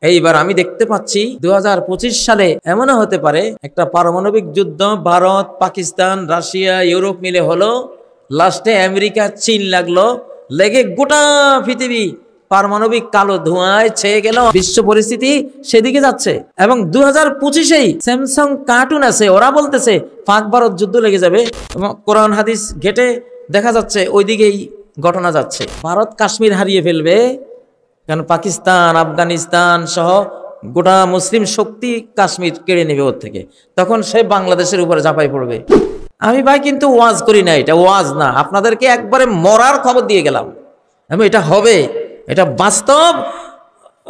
এইবার আমি দেখতে পাচ্ছি 2025 সালে এমনও হতে পারে একটা পারমাণবিক যুদ্ধ ভারত, পাকিস্তান, রাশিয়া, ইউরোপ মিলে হলো, লাস্টে আমেরিকা, চীন লাগলো, লেগে গোটা পৃথিবী পারমাণবিক কালো ধোঁয়ায় ছেয়ে গেল। বিশ্ব পরিস্থিতি সেদিকে যাচ্ছে। এবং 2025-এই স্যামসাং কার্টুন আছে, ওরা বলতেছে পাক ভারত যুদ্ধ লেগে যাবে। কোরআন হাদিস ঘেটে দেখা যাচ্ছে ওইদিকেই ঘটনা যাচ্ছে। ভারত কাশ্মীর হারিয়ে ফেলবে, কারণ পাকিস্তান, আফগানিস্তান সহ গোটা মুসলিম শক্তি কাশ্মীর কেড়ে নেবে ওর থেকে। তখন সে বাংলাদেশের উপরে ঝাঁপাই পড়বে। আমি ভাই কিন্তু ওয়াজ করি না, এটা ওয়াজ না, আপনাদেরকে একবারে মরার খবর দিয়ে গেলাম। আমি এটা হবে, এটা বাস্তব।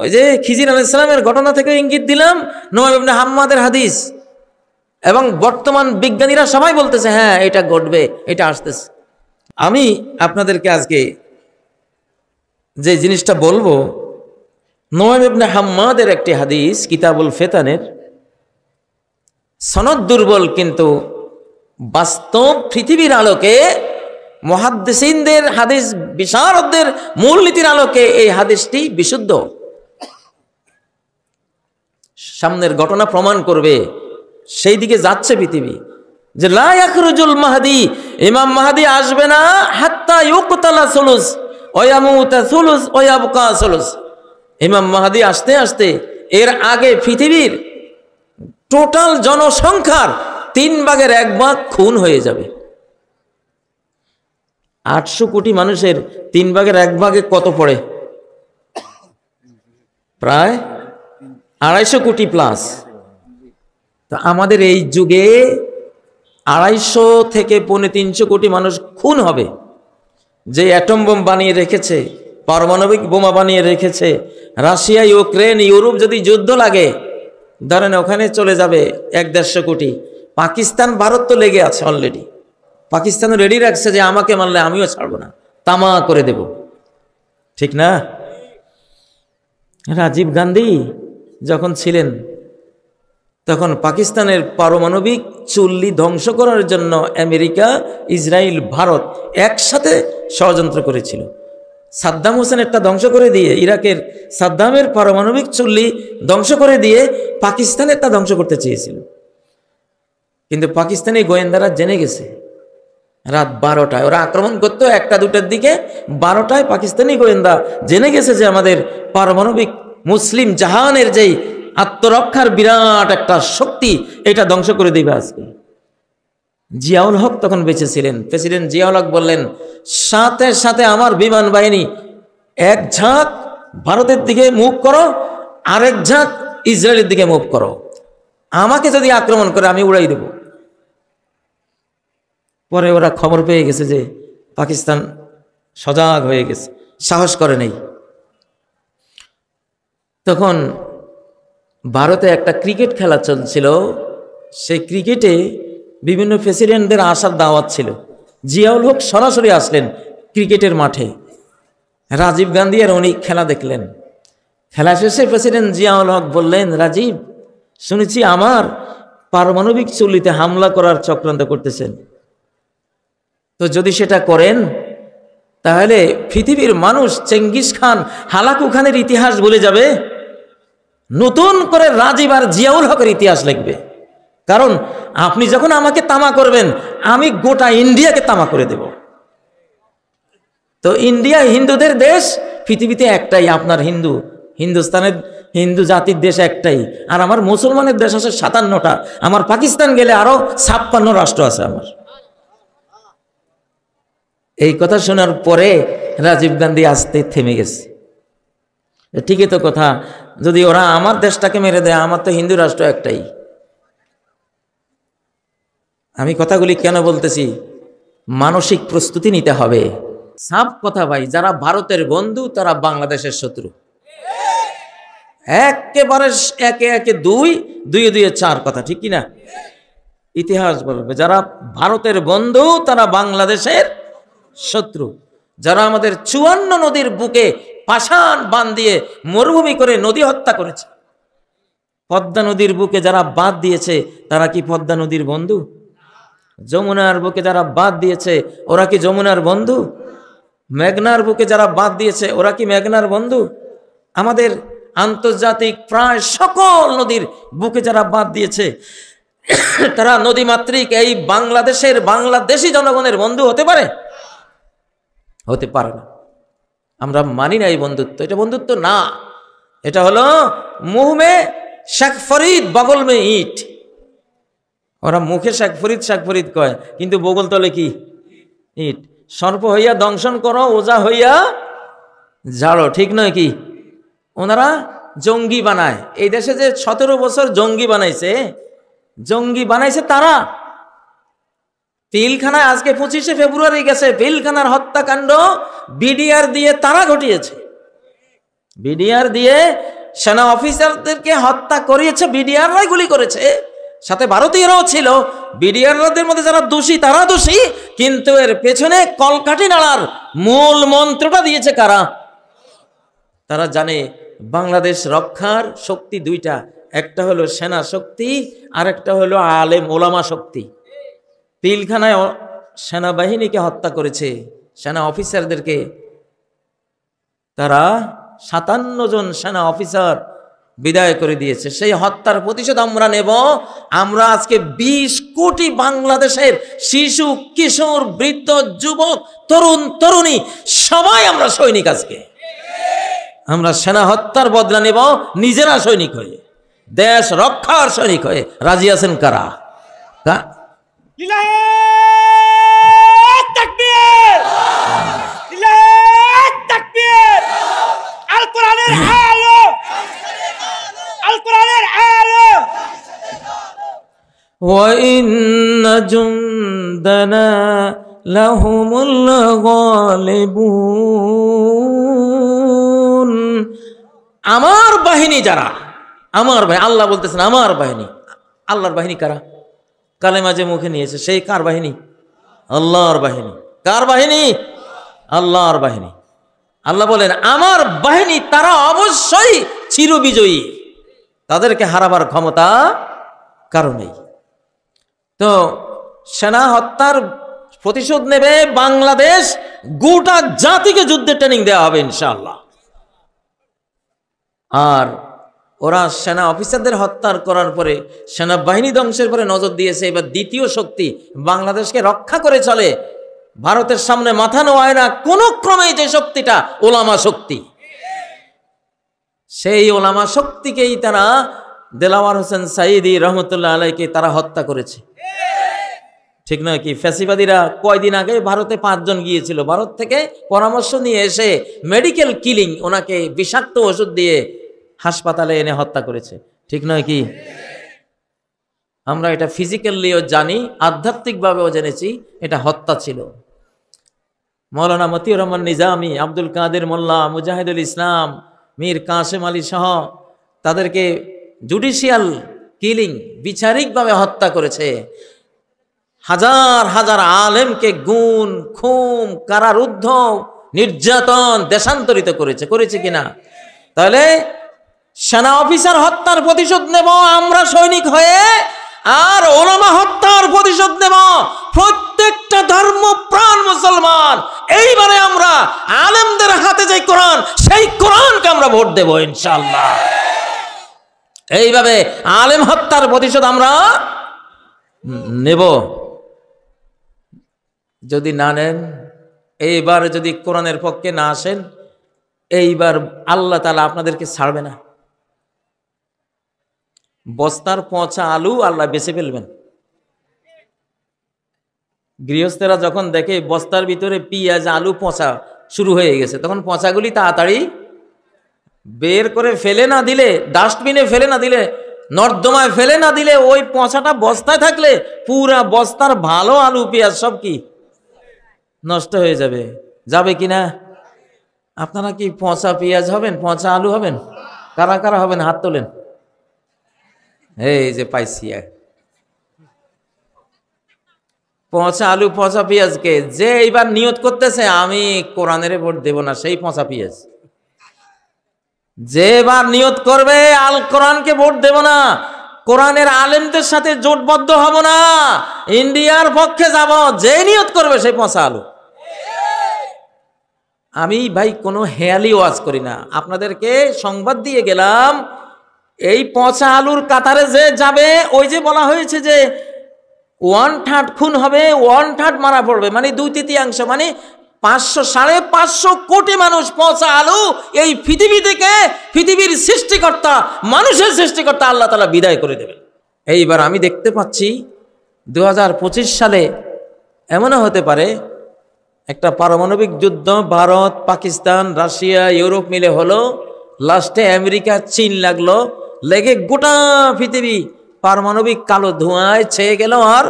ওই যে খিজির আলাইহিস সালামের ঘটনা থেকে ইঙ্গিত দিলাম, নূহ ইবনে হাম্মাদের হাদিস, এবং বর্তমান বিজ্ঞানীরা সবাই বলতেছে হ্যাঁ এটা ঘটবে, এটা আসতেছে। আমি আপনাদেরকে আজকে যে জিনিসটা বলবো, নূহ ইবনে হাম্মাদের একটি হাদিস, কিতাবুল ফিতানের, সনদ দুর্বল কিন্তু বাস্তব পৃথিবীর আলোকে, মুহাদ্দিসিনদের, হাদিস বিশারদদের মূলনীতির আলোকে এই হাদিসটি বিশুদ্ধ। সামনের ঘটনা প্রমাণ করবে সেই দিকে যাচ্ছে পৃথিবী, যে লা ইয়াখরুজুল মাহদি, ইমাম মাহদি আসবে না, হাত্তা ইউকতালা সুলুস ওয়া ইয়ামুতা সুলুস ওয়া ইয়াবকা সুলুস। ইমাম মাহদি আসতে আসতে এর আগে পৃথিবীর টোটাল জনসংখ্যার 1/3 খুন হয়ে যাবে। 800 কোটি মানুষের 1/3 কত পড়ে? প্রায় 250 কোটি প্লাস। তো আমাদের এই যুগে 250 থেকে 350 কোটি মানুষ খুন হবে। যে অ্যাটম বোম বানিয়ে রেখেছে, পারমাণবিক বোমা বানিয়ে রেখেছে, রাশিয়া, ইউক্রেন, ইউরোপ যদি যুদ্ধ লাগে, ধরেন ওখানে চলে যাবে 1-150 কোটি। পাকিস্তান, ভারত তো লেগে আছে অলরেডি। পাকিস্তান রেডি রাখছে যে আমাকে মারলে আমিও ছাড়বো না, তামা করে দেব, ঠিক না? রাজীব গান্ধী যখন ছিলেন তখন পাকিস্তানের পারমাণবিক চুল্লি ধ্বংস করার জন্য আমেরিকা, ইসরায়েল, ভারত একসাথে ষড়যন্ত্র করেছিল। সাদ্দাম হোসেনেরটা ধ্বংস করে দিয়ে, ইরাকের সাদ্দামের পারমাণবিক চুল্লি ধ্বংস করে দিয়ে পাকিস্তানেরটা ধ্বংস করতে চেয়েছিল। কিন্তু পাকিস্তানি গোয়েন্দারা জেনে গেছে রাত 12টায়, ওরা আক্রমণ করতো 1টা-2টার দিকে, 12টায় পাকিস্তানি গোয়েন্দা জেনে গেছে যে আমাদের পারমাণবিক মুসলিম জাহানের যেই আত্মরক্ষার বিরাট একটা শক্তি, এটা ধ্বংস করে দিবে আজকে। জিয়াউল হক তখন বেঁচে ছিলেন। প্রেসিডেন্ট জিয়াউল হক বললেন, সাথে সাথে আমার বিমান বাহিনী এক ঝাঁক ভারতের দিকে মুভ করো, আরেক ঝাঁক ইসরায়েলের দিকে মুভ করো, আমাকে যদি আক্রমণ করে আমি উড়াই দেব। পরে ওরা খবর পেয়ে গেছে যে পাকিস্তান সজাগ হয়ে গেছে, সাহস করে নেই। তখন ভারতে একটা ক্রিকেট খেলা চলছিল, সেই ক্রিকেটে বিভিন্ন প্রেসিডেন্টদের আসার দাওয়াত ছিল। জিয়াউল হক সরাসরি আসলেন ক্রিকেটের মাঠে। রাজীব গান্ধী আর উনি খেলা দেখলেন। খেলা শেষে প্রেসিডেন্ট জিয়াউল হক বললেন, রাজীব, শুনেছি আমার পারমাণবিক চুল্লিতে হামলা করার চক্রান্ত করতেছেন, তো যদি সেটা করেন তাহলে পৃথিবীর মানুষ চেঙ্গিস খান, হালাকু খানের ইতিহাস ভুলে যাবে, নতুন করে রাজীব আর জিয়াউল হকের ইতিহাস লিখবে। কারণ আপনি যখন আমাকে তামা করবেন, আমি গোটা ইন্ডিয়াকে তামা করে দেব। তো ইন্ডিয়া হিন্দুদের দেশ, পৃথিবীতে একটাই আপনার হিন্দুস্তানের হিন্দু জাতির দেশ একটাই, আর আমার মুসলমানের দেশ আছে 57টা। আমার পাকিস্তান গেলে আরো 56 রাষ্ট্র আছে আমার। এই কথা শোনার পরে রাজীব গান্ধী আসতে থেমে গেছে। ঠিকই তো কথা, যদি ওরা আমার দেশটাকে মেরে দেয়, আমার তো হিন্দু রাষ্ট্র একটাই। আমি কথাগুলি কেন বলতেছি? মানসিক প্রস্তুতি নিতে হবে। সাফ কথা ভাই, যারা ভারতের বন্ধু তারা বাংলাদেশের শত্রু। একেবারে একে একে 2, 2 2 4 কথা, ঠিক কিনা? ইতিহাস বলবে যারা ভারতের বন্ধু তারা বাংলাদেশের শত্রু। যারা আমাদের 54 নদীর বুকে পাষাণ বাঁধ দিয়ে মরুভূমি করে নদী হত্যা করেছে, পদ্মা নদীর বুকে যারা বাঁধ দিয়েছে তারা কি পদ্মা নদীর বন্ধু? যমুনার বুকে যারা বাঁধ দিয়েছে ওরা কি যমুনার বন্ধু? মেঘনার বুকে যারা বাঁধ দিয়েছে ওরা কি মেঘনার বন্ধু? আমাদের আন্তর্জাতিক প্রায় সকল নদীর বুকে যারা বাঁধ দিয়েছে তারা নদীমাতৃক এই বাংলাদেশি জনগণের বন্ধু হতে পারে? হতে পারে না। আমরা মানি না এই বন্ধুত্ব, এটা বন্ধুত্ব না। এটা হলো মুহ মে শেখ ফরিদ বগল মে ইট। ওরা মুখে শেখ ফরিদ কয়, কিন্তু বগল তলে কি? ইট। সর্প হইয়া দংশন করো, ওজা হইয়া ঝাড়ো, ঠিক নয় কি? ওনারা জঙ্গি বানায়। এই দেশে যে 17 বছর জঙ্গি বানাইছে তারা। পিলখানায় আজকে 25শে ফেব্রুয়ারি গেছে, পিলখানার হত্যাকাণ্ড বিডিআর দিয়ে তারা ঘটিয়েছে। বিডিআর দিয়ে সেনা অফিসারদেরকে হত্যা করিয়েছে, বিডিআররাই গুলি করেছে, সাথে ভারতীয়রাও ছিল। বিডিআরদের মধ্যে যারা দোষী তারা দোষী, কিন্তু এর পেছনে কলকাঠি নাড়ার মূল মন্ত্রটা দিয়েছে কারা? তারা জানে বাংলাদেশ রক্ষার শক্তি দুইটা, একটা হলো সেনা শক্তি আর একটা হলো আলেম ওলামা শক্তি। পিলখানায় সেনাবাহিনীকে হত্যা করেছে, সেনা অফিসারদেরকে। তারা 57 জন সেনা অফিসার বিদায় করে দিয়েছে। সেই হত্যার প্রতিশোধ আমরা নেব। আমরা আজকে 20 কোটি বাংলাদেশের শিশু, কিশোর, বৃদ্ধ, যুবক, তরুণ, তরুণী সবাই আমরা সৈনিক। আজকে আমরা সেনা হত্যার বদলা নেব, নিজেরা সৈনিক হয়ে, দেশ রক্ষার সৈনিক হয়ে। রাজি আছেন কারা? তাকবীর! তাকবীর! আল কোরআনের আলো! আল কোরআনের আলো! ওয়া ইন্না জুনদানা লাহুমুল গালিবুন। আমার বাহিনী যারা, আমার বাহিনী, আল্লাহ বলতেছেন আমার বাহিনী। আল্লাহর বাহিনী কারা? কালেমা যে মুখে নিয়েছে সেই কার বাহিনী? আল্লাহর বাহিনী। কার বাহিনী? আল্লাহর বাহিনী। আল্লাহ বলেন আমার বাহিনী, তারা অবশ্যই চিরবিজয়ী, তাদেরকে হারাবার ক্ষমতা কারো নেই। তো সেনা হত্যার প্রতিশোধ নেবে বাংলাদেশ, গোটা জাতিকে যুদ্ধের ট্রেনিং দেওয়া হবে ইনশাআল্লাহ। আর ওরা সেনা অফিসারদের হত্যা করার পরে, সেনাবাহিনী ধ্বংসের পরে নজর দিয়েছে। এবার দ্বিতীয় শক্তি বাংলাদেশকে রক্ষা করে চলে, ভারতের সামনে মাথা নোয়ায় না কোনো ক্রমে, যে শক্তিটা ওলামা শক্তি। সেই ওলামা শক্তিকেই তারা দেলাওয়ার হোসেন সাঈদী রহমতুল্লাহ আলাইকে তারা হত্যা করেছে, ঠিক নয় কি? ফ্যাসিবাদীরা কয়দিন আগে ভারতে 5 জন গিয়েছিল, ভারত থেকে পরামর্শ নিয়ে এসে মেডিকেল কিলিং, ওনাকে বিষাক্ত ওষুধ দিয়ে হাসপাতালে এনে হত্যা করেছে, ঠিক নয় কি? আমরা এটা ফিজিক্যালিও জানি, আধ্যাত্মিকভাবেও জেনেছি, এটা হত্যা ছিল। মৌলানা মতিউর রহমান নিজামী, আব্দুল কাদের মোল্লা, মুজাহিদুল ইসলাম, মীর কাসেম আলী সহ তাদেরকে জুডিশিয়াল কিলিং, বিচারিকভাবে হত্যা করেছে। হাজার হাজার আলেমকে গুণ, খুন, কারারুদ্ধ, নির্যাতন, দেশান্তরিত করেছে কিনা? তাহলে সেনা অফিসার হত্যার প্রতিশোধ নেব আমরা সৈনিক হয়ে, আর ওলামা হত্যার প্রতিশোধ নেব প্রত্যেকটা ধর্মপ্রাণ মুসলমান। এইবারে আমরা আলেমদের হাতে যে কোরআন, সেই কোরআনকে আমরা ভোট দেব ইনশাআল্লাহ। এইভাবে আলেম হত্যার প্রতিশোধ আমরা নেব। যদি না নেন, এইবার যদি কোরআনের পক্ষে না আসেন, এইবার আল্লাহ তাআলা আপনাদেরকে ছাড়বে না। বস্তার পচা আলু আল্লাহ বেঁচে ফেলবেন। গৃহস্থেরা যখন দেখে বস্তার ভিতরে পেঁয়াজ, আলু পচা শুরু হয়ে গেছে, তখন পচাগুলি তাড়াতাড়ি বের করে ফেলে না দিলে, ডাস্টবিনে ফেলে না দিলে, নর্দমায় ফেলে না দিলে, ওই পচাটা বস্তায় থাকলে পুরা বস্তার ভালো আলু পেঁয়াজ সব কি নষ্ট হয়ে যাবে। যাবে কিনা? আপনারা কি পচা পেঁয়াজ হবেন, পচা আলু হবেন? কারা কারা হবেন হাত তোলেন। এই যে পাইছি, পচা আলু পচা পেঁয়াজকে যে এইবার নিয়ত করতেছে আমি কোরআনের ভোট দেব না, সেই পচা পেঁয়াজ। যে এবার নিয়ত করবে আল কোরআনকে ভোট দেব না, কোরআনের আলেমদের সাথে জোটবদ্ধ হব না, ইন্ডিয়ার পক্ষে যাব, যে নিয়ত করবে সেই পচা আলু। আমি ভাই কোনো হেয়ালি ওয়াজ করি না, আপনাদেরকে সংবাদ দিয়ে গেলাম। এই পচা আলুর কাতারে যে যাবে, ওই যে বলা হয়েছে যে 1/3 খুন হবে, 1/3 মারা পড়বে, মানে 2/3, মানে 500-550 কোটি মানুষ পচা আলু এই পৃথিবী থেকে, পৃথিবীর সৃষ্টিকর্তা, মানুষের সৃষ্টিকর্তা আল্লাহ তাআলা বিদায় করে দেবেন। এইবার আমি দেখতে পাচ্ছি 2025 সালে এমনও হতে পারে একটা পারমাণবিক যুদ্ধ ভারত, পাকিস্তান, রাশিয়া, ইউরোপ মিলে হলো, লাস্টে আমেরিকা, চীন লাগলো, লেগে গোটা পৃথিবী পারমাণবিক কালো ধোঁয়ায় ছেয়ে গেল। আর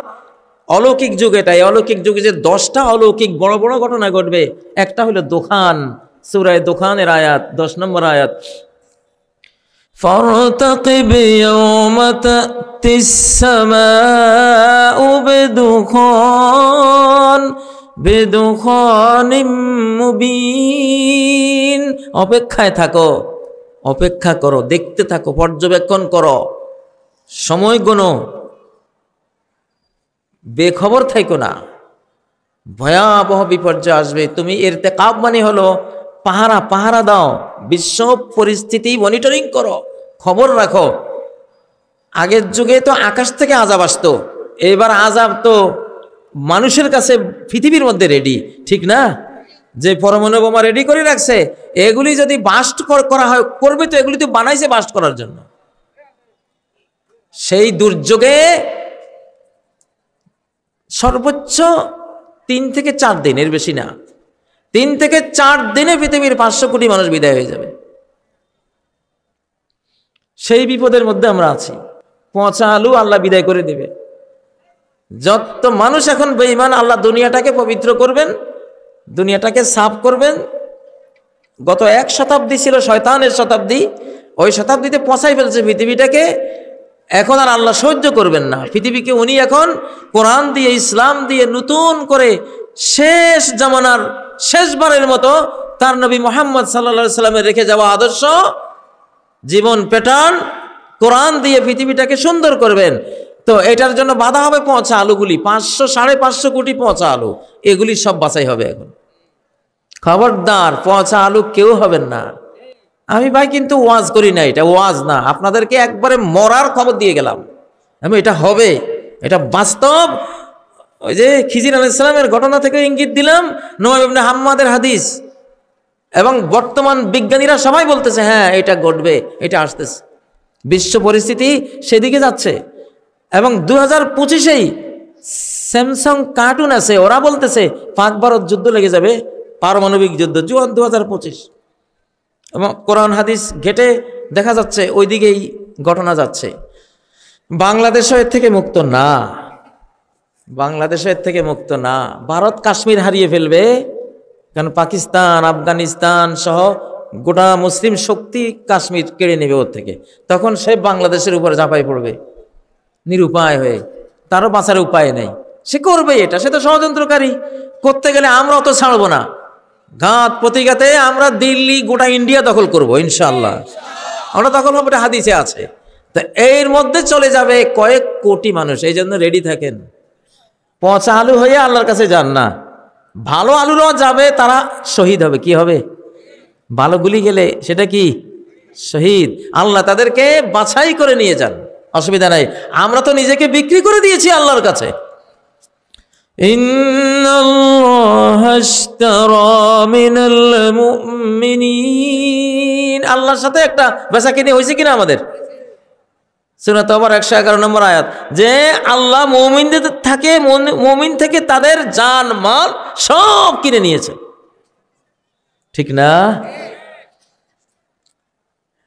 অলৌকিক যুগ, এটাই অলৌকিক যুগে যে 10টা অলৌকিক বড় বড় ঘটনা ঘটবে, একটা হলো দোকান, সূরা দোকানের আয়াত, 10 নম্বর আয়াত, ফারতাকিব ইয়াওমা তাতিস সামাউ বিদুখানিম মুবিন। অপেক্ষায় থাকো, অপেক্ষা করো, দেখতে থাকো, পর্যবেক্ষণ করো, সময় গুনো, বেখবর থাইকো না, ভয়াবহ বিপর্যয় আসবে। তুমি ইরতিকাব মানে হলো পাহারা দাও, বিশ্ব পরিস্থিতি মনিটরিং করো, খবর রাখো। আগের যুগে তো আকাশ থেকে আযাব আসতো, এবার আযাব তো মানুষের কাছে পৃথিবীর মধ্যে রেডি, ঠিক না? যে পরমাণু বোমা রেডি করে রাখছে, এগুলি যদি বাস্ট করা হয়, করবে তো, এগুলি তো বানাইছে বাস্ট করার জন্য। সেই দুর্যোগে সর্বোচ্চ 3 থেকে 4 দিন, এর বেশি না, 3 থেকে 4 দিনে পৃথিবীর 500 কোটি মানুষ বিদায় হয়ে যাবে। সেই বিপদের মধ্যে আমরা আছি। পচা আলু আল্লাহ বিদায় করে দেবে। যত মানুষ এখন বেঈমান, আল্লাহ দুনিয়াটাকে পবিত্র করবেন, দুনিয়াটাকে সাফ করবেন। গত 1 শতাব্দী ছিল শয়তানের শতাব্দী, ওই শতাব্দীতে পচাই ফেলছে পৃথিবীটাকে। এখন আর আল্লাহ সহ্য করবেন না পৃথিবীকে। উনি এখন কোরআন দিয়ে, ইসলাম দিয়ে নতুন করে শেষ জামানার শেষবারের মতো তার নবী মুহাম্মদ সাল্লাল্লাহু আলাইহি সাল্লামের রেখে যাওয়া আদর্শ জীবন প্যাটার্ন কোরআন দিয়ে পৃথিবীটাকে সুন্দর করবেন। তো এটার জন্য বাধা হবে পচা আলুগুলি, 500-550 কোটি পচা আলু, এগুলি সব বাছাই হবে এখন। খবরদার, পচা আলু কেউ হবেন না। আমি ভাই কিন্তু ওয়াজ করি না, এটা ওয়াজ না, আপনাদেরকে একবারে মরার খবর দিয়ে গেলাম। আমি এটা হবে, এটা বাস্তব। ওই যে খিজির আলাইহিস সালামের ঘটনা থেকে ইঙ্গিত দিলাম, নুআইম ইবনে হাম্মাদের হাদিস, এবং বর্তমান বিজ্ঞানীরা সবাই বলতেছে হ্যাঁ এটা ঘটবে, এটা আসতেছে, বিশ্ব পরিস্থিতি সেদিকে যাচ্ছে। এবং 2025-এই স্যামসাং কার্টুন আছে, ওরা বলতেছে পাক ভারত যুদ্ধ লেগে যাবে, পারমাণবিক যুদ্ধ, 2025। এবং কোরআন হাদিস ঘেটে দেখা যাচ্ছে ওই দিকেই ঘটনা যাচ্ছে। বাংলাদেশও এর থেকে মুক্ত না, বাংলাদেশও এর থেকে মুক্ত না। ভারত কাশ্মীর হারিয়ে ফেলবে, কারণ পাকিস্তান, আফগানিস্তান সহ গোটা মুসলিম শক্তি কাশ্মীর কেড়ে নেবে ওর থেকে। তখন সে বাংলাদেশের উপরে ঝাঁপাই পড়বে নিরুপায় হয়ে, তারও বাঁচার উপায় নেই। সে করবে এটা, সে তো ষড়যন্ত্রকারী। করতে গেলে আমরা অত ছাড়বো না, ঘাত প্রতিঘাতে আমরা দিল্লি, গোটা ইন্ডিয়া দখল করব ইনশাআল্লাহ। আমরা দখল হবো, এটা হাদিসে আছে। তো এর মধ্যে চলে যাবে কয়েক কোটি মানুষ, এই জন্য রেডি থাকেন। পচা আলু হয়ে আল্লাহর কাছে যান না, ভালো আলুরাও যাবে, তারা শহীদ হবে। কি হবে? ভালোগুলি গেলে সেটা কি শহীদ। আল্লাহ তাদেরকে বাছাই করে নিয়ে যান, অসুবিধা নাই। আমরা তো নিজেকে বিক্রি করে দিয়েছি আল্লাহর কাছে। ইন্নাল্লাহা আশতারা মিনাল মুমিনিন, আল্লাহর সাথে একটা বেচাকেনি হয়েছে কিনা আমাদের? সূরা তাওবার 111 নম্বর আয়াত, যে আল্লাহ মুমিন থেকে তাদের জান মাল সব কিনে নিয়েছে, ঠিক না?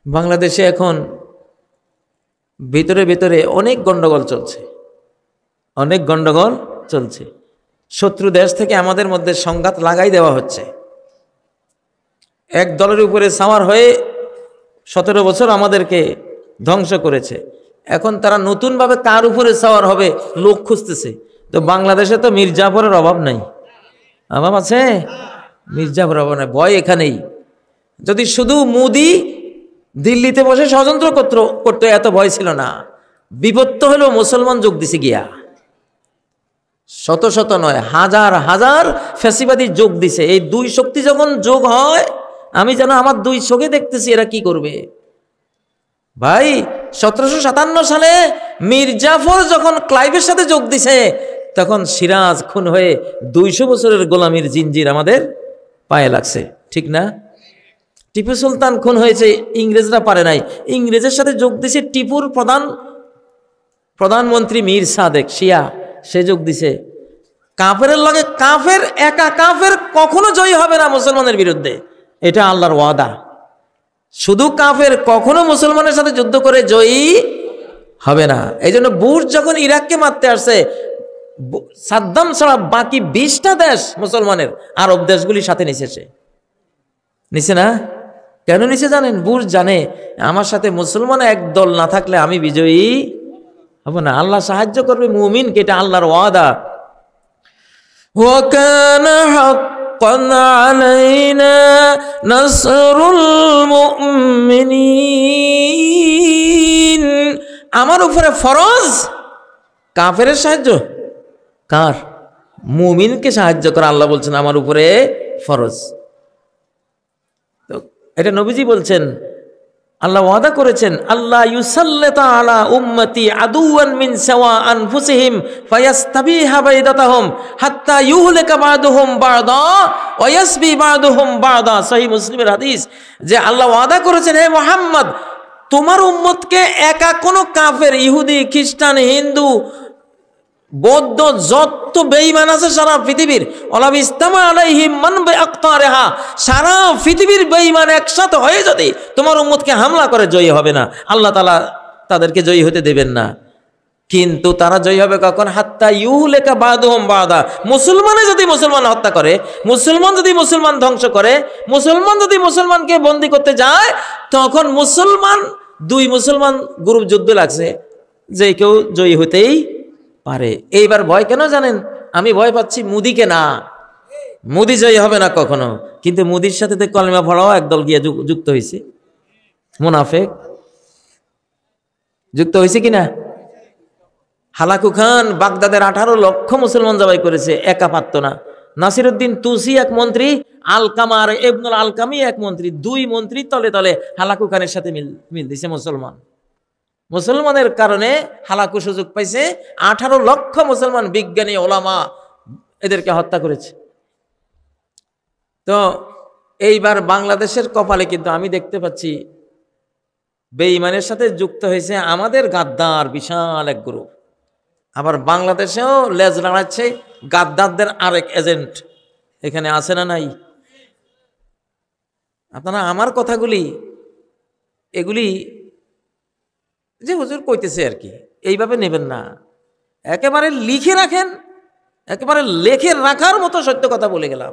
বাংলাদেশে এখন ভিতরে ভিতরে অনেক গন্ডগোল চলছে, অনেক গন্ডগোল চলছে। শত্রু দেশ থেকে আমাদের মধ্যে সংঘাত লাগাই দেওয়া হচ্ছে। এক দলের উপরে সাওয়ার হয়ে 17 বছর আমাদেরকে ধ্বংস করেছে। এখন তারা নতুনভাবে কার উপরে সাওয়ার হবে লোক খুঁজতেছে। তো বাংলাদেশে তো মীর জাফরের অভাব নাই, অভাব আছে? মীর জাফরের অভাব নাই, ভয় এখানেই। যদি শুধু মোদি দিল্লিতে বসে ষড়যন্ত্র করতে এত ভয় ছিল না, বিপদ তো হলো মুসলমান যোগ দিছে গিয়া। শত শত নয়, হাজার হাজার ফ্যাসিবাদী যোগ দিছে। এই দুই শক্তি যখন যোগ হয়, আমি যেন আমার দুই চোখে দেখতেছি এরা কি করবে। ভাই 1757 সালে মীর জাফর যখন ক্লাইভের সাথে যোগ দিছে, তখন সিরাজ খুন হয়ে 200 বছরের গোলামীর জিনজির আমাদের পায়ে লাগছে, ঠিক না? টিপু সুলতান খুন হয়েছে, ইংরেজরা পারে নাই, ইংরেজের সাথে যোগ দিছে টিপুর প্রধানমন্ত্রী মীর সাদেক শিয়া, সে যোগ দিছে। কাফেরের লগে কাফের, একা কাফের কখনো জয়ী হবে না মুসলমানের বিরুদ্ধে, এটা আল্লাহর ওয়াদা। শুধু কাফের কখনো মুসলমানের সাথে যুদ্ধ করে জয়ী হবে না। এই জন্য বুশ যখন ইরাককে মারতে আসছে, সাদ্দাম ছাড়া বাকি 20টা দেশ মুসলমানের আরব দেশগুলির সাথে নিছে না? কেন নিছে জানেন? বুশ জানে আমার সাথে মুসলমান এক দল না থাকলে আমি বিজয়ী হব না। আল্লাহ সাহায্য করবে মুমিনকে, এটা আল্লাহর ওয়াদা। ওয়াকানা হাক্কান আলাইনা নাসরুল মুমিনিন, আমার উপরে ফরজ কাফেরের সাহায্য। কার? মুমিনকে সাহায্য করা আল্লাহ বলছেন আমার উপরে ফরজ। এটা নবীজি বলছেন, আল্লাহ ওয়াদা করেছেন, আল্লাহ ইউসাল্লিতা আলা উম্মতি আদুওয়ান মিন সাওয়া আনফুসিহিম ফায়াস্তাবিহা বাইদাতাহুম হাত্তা ইউহলিকা বা'দুহুম বা'দা ওয়া ইয়াসবি বা'দুহুম বা'দা। সহিহ মুসলিমের হাদিস, যে আল্লাহ ওয়াদা করেছেন, হে মুহাম্মদ, তোমার উম্মতকে একা কোনো কাফের, ইহুদি, খ্রিস্টান, হিন্দু, বৌদ্ধ, যত বেঈমান আছে সারা পৃথিবীর, ওয়ালা ইস্তামা আলাইহিম মান বিআকতারিহা, সারা পৃথিবীর বেঈমান একসাথে হয়ে যদি তোমার উম্মতকে হামলা করে, জয়ী হবে না। আল্লাহ তাআলা তাদেরকে জয়ী হতে দেবেন না। কিন্তু তারা জয়ী হবে কখন? হাত্তা ইউহলিকা বা'দুহুম বা'দা, মুসলমানে যদি মুসলমান হত্যা করে, মুসলমান যদি মুসলমান ধ্বংস করে, মুসলমান যদি মুসলমানকে বন্দী করতে যায়, তখন দুই মুসলমান গ্রুপ যুদ্ধ লাগছে, যে কেউ জয়ী হতেই পারে। এইবার ভয় কেন জানেন? আমি ভয় পাচ্ছি মুদিকে না, মুদি জয়ী হবে না কখনো। কিন্তু মুদির সাথে কলমা পড়াও একদল গিয়ে যুক্ত হয়েছে, মুনাফেক যুক্ত হয়েছে কিনা? হালাকু খান বাগদাদের 18 লক্ষ মুসলমান জবাই করেছে, একা পারত না। নাসিরউদ্দিন তুসি এক মন্ত্রী, আলকামা আর ইবনুল আলকামি এক মন্ত্রী, 2 মন্ত্রী তলে তলে হালাকু খানের সাথে মিল দিছে। মুসলমানের কারণে হালাকু সুযোগ পাইছে, 18 লক্ষ মুসলমান বিজ্ঞানী, ওলামা এদেরকে হত্যা করেছে। তো এইবার বাংলাদেশের কপালে কিন্তু আমি দেখতে পাচ্ছি বেঈমানের সাথে যুক্ত হয়েছে আমাদের গাদ্দার বিশাল এক গ্রুপ। আবার বাংলাদেশেও লেজ নাড়াচ্ছে গাদ্দারদের আরেক এজেন্ট এখানে আছে না নাই? আপনারা আমার কথাগুলি এগুলি যে হুজুর কইতেছে আর কি, এইভাবে নেবেন না। একেবারে লিখে রাখেন, একেবারে লেখে রাখার মতো সত্য কথা বলে গেলাম,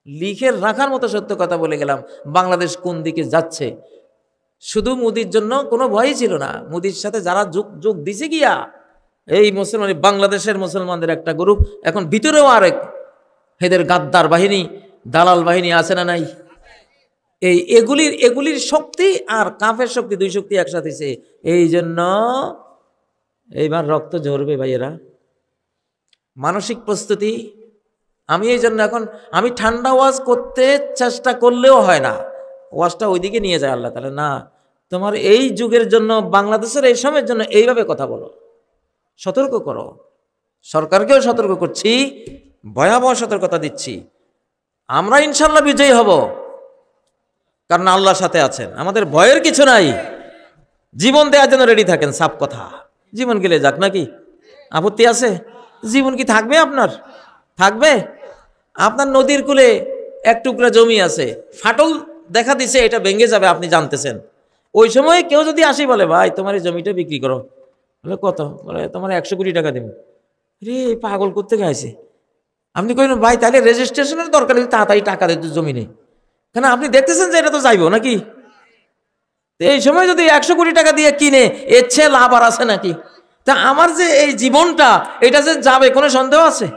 লিখে রাখার মতো সত্য কথা বলে গেলাম। বাংলাদেশ কোন দিকে যাচ্ছে, শুধু মোদির জন্য কোনো ভয়ই ছিল না। মোদির সাথে যারা যোগ দিছে গিয়া, এই মুসলমান বাংলাদেশের মুসলমানদের একটা গ্রুপ, এখন ভিতরেও আরেক এদের গাদ্দার বাহিনী, দালাল বাহিনী আছে না নাই? এগুলির শক্তি আর কাফের শক্তি, 2 শক্তি একসাথে। এই জন্য এইবার রক্ত ঝরবে ভাইয়েরা, মানসিক প্রস্তুতি। আমি এই জন্য এখন আমি ঠান্ডা ওয়াজ করতে চেষ্টা করলেও হয় না, ওয়াজটা ওইদিকে নিয়ে যায় আল্লাহ তাআলা। না, তোমার এই যুগের জন্য, বাংলাদেশের এই সময়ের জন্য এইভাবে কথা বলো, সতর্ক করো। সরকারকেও সতর্ক করছি, ভয়াবহ সতর্কতা দিচ্ছি। আমরা ইনশাল্লাহ বিজয়ী হব, কারণ আল্লাহর সাথে আছেন, আমাদের ভয়ের কিছু নাই। জীবন দেওয়ার জন্য রেডি থাকেন, সাপ কথা। জীবন গেলে যাক নাকি, আপত্তি আছে? জীবন কি থাকবে আপনার? থাকবে? আপনার নদীর কূলে এক টুকরা জমি আছে, ফাটল দেখা দিছে, এটা ভেঙে যাবে, আপনি জানতেছেন। ওই সময় কেউ যদি আসি বলে, ভাই তোমার এই জমিটা বিক্রি করো, বলে কত? বলে তোমার 100 কোটি টাকা দেব। রে পাগল করতে গেছে। আপনি কইলেন, ভাই তাহলে রেজিস্ট্রেশনের দরকার নেই, তাড়াতাড়ি টাকা দিতে জমি নেই, কেন আপনি দেখতেছেন যে এটা তো যাইব নাকি? এই সময় যদি 100 কোটি টাকা দিয়ে কিনে, এর চেয়ে লাভ আর আছে নাকি? তা আমার যে এই জীবনটা, এটা যে যাবে, কোনো সন্দেহ আছে?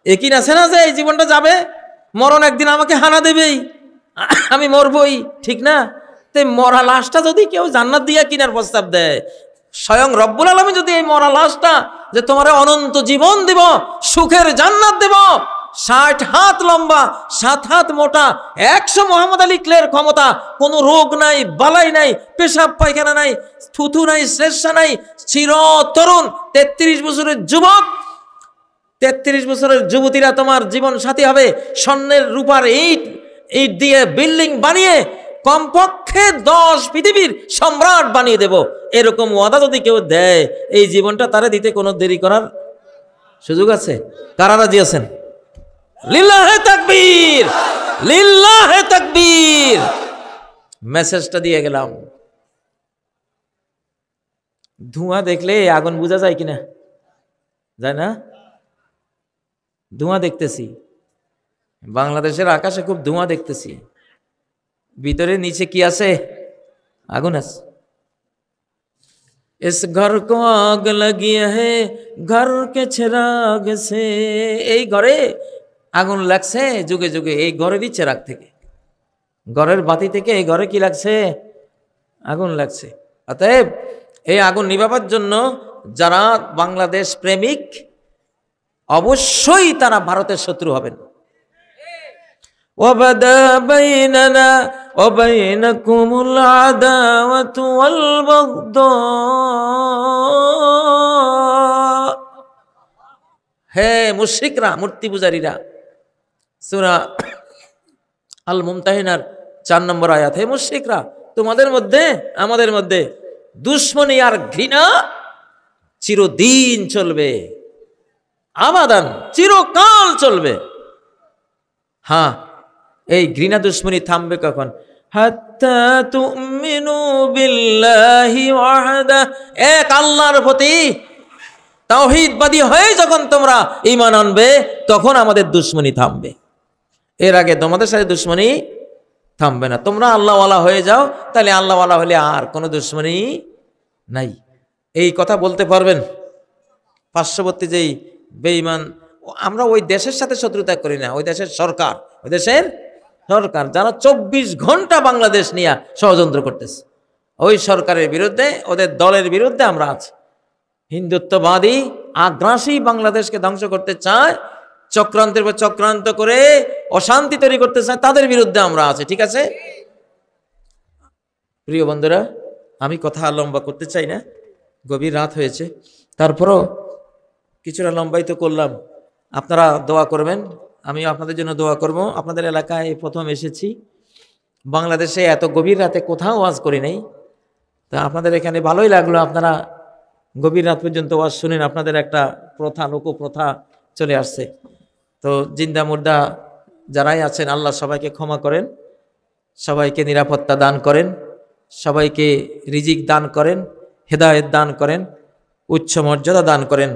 একই আছে না যে এই জীবনটা যাবে, মরণ একদিন আমাকে হানা দেবেই, আমি মরবই, ঠিক না? তো মরা লাশটা যদি কেউ জান্নাত দিয়ে কিনার প্রস্তাব দেয়, স্বয়ং রব্বুল আলামিন যদি এই মরা লাশটা, যে তোমার অনন্ত জীবন দেব, সুখের জান্নাত দেব, 60 হাত লম্বা, 7 হাত মোটা, 100 মোহাম্মদ আলী ক্লের ক্ষমতা, কোনো রোগ নাই, বালাই নাই, পেশাব পায়খানা নাই, থুথু নাই, শ্লেষ্মা নাই, চির তরুণ 33 বছরের যুবক, 33 বছরের যুবতীরা তোমার জীবন সাথী হবে। স্বর্ণের রূপার ইট দিয়ে বিল্ডিং বানিয়ে কমপক্ষে 10 পৃথিবীর সম্রাট বানিয়ে দেব, এরকম ওয়াদা যদি কেউ দেয়, এই জীবনটা তারা দিতে কোনো দেরি করার সুযোগ আছে? কারা রাজি আছেন? লিল্লাহে তাকবীর, লিল্লাহে তাকবীর। মেসেজটা দিয়ে গেলাম। ধোঁয়া দেখলে আগুন বোঝা যায় কিনা? যায় না? ধোঁয়া দেখতেছি, বাংলাদেশের আকাশে খুব ধোঁয়া দেখতেছি, ভিতরে নিচে কি আছে? আগুন আছে। इस घर को आग लगी है घर के चिराग से, এই ঘরে আগুন লাগছে যুগে যুগে এই ঘরেরই চিরাগ থেকে, ঘরের বাতি থেকে এই ঘরে কি লাগছে? আগুন লাগছে। অতএব এই আগুন নিভাবার জন্য যারা বাংলাদেশ প্রেমিক অবশ্যই তারা ভারতের শত্রু হবেন। وبدا بيننا وبينكم العداوة والبغضاء। হে মুশরিকরা, মূর্তি পূজারীরা, সূরা আল মুমতাহিনার 4 নম্বর আয়াত। হে মুশরিকরা, তোমাদের মধ্যে আমাদের মধ্যে দুশ্মনী আর ঘৃণা চিরদিন চলবে, আবাদান, চিরকাল চলবে। হ্যাঁ, এই ঘৃণা দুশ্মনী থামবে কখন? হাত্তা তুমিনু বিল্লাহি ওয়াহদা, এক আল্লাহর প্রতি তাওহীদবাদী হয়ে যখন তোমরা ঈমান আনবে, তখন আমাদের দুশ্মনী থামবে। এর আগে তোমাদের সাথে দুশ্মনী থামবে না। তোমরা আল্লাহওয়ালা হয়ে যাও, তাহলে আল্লাহওয়ালা হলে আর কোনো দুশ্মনী নাই। এই কথা বলতে পারবেন? পার্শ্ববর্তী যেই বেঈমান, আমরা ওই দেশের সাথে শত্রুতা করি না, ওই দেশের সরকার, ওই দেশের সরকার যারা 24 ঘন্টা বাংলাদেশ নিয়ে ষড়যন্ত্র করতেছে, ওই সরকারের বিরুদ্ধে, ওদের দলের বিরুদ্ধে আমরা আছি। হিন্দুত্ববাদী আগ্রাসী বাংলাদেশকে ধ্বংস করতে চায়, চক্রান্তের পর চক্রান্ত করে অশান্তি তৈরি করতে চায়, তাদের বিরুদ্ধে আমরা আছি। ঠিক আছে প্রিয় বন্ধুরা, আমি কথা লম্বা করতে চাই না, গভীর রাত হয়েছে, তারপরও কিছুটা লম্বায়িত করলাম। আপনারা দোয়া করবেন, আমিও আপনাদের জন্য দোয়া করব। আপনাদের এলাকায় প্রথম এসেছি, বাংলাদেশে এত গভীর রাতে কোথাও ওয়াজ করি নাই, তা আপনাদের এখানে ভালোই লাগলো। আপনারা গভীর রাত পর্যন্ত ওয়াজ শুনেন, আপনাদের একটা প্রথা, লোকপ্রথা চলে আসছে। তো জিন্দা মুর্দা যারাই আছেন, আল্লাহ সবাইকে ক্ষমা করেন, সবাইকে নিরাপত্তা দান করেন, সবাইকে রিজিক দান করেন, হেদায়েত দান করেন, উচ্চ মর্যাদা দান করেন।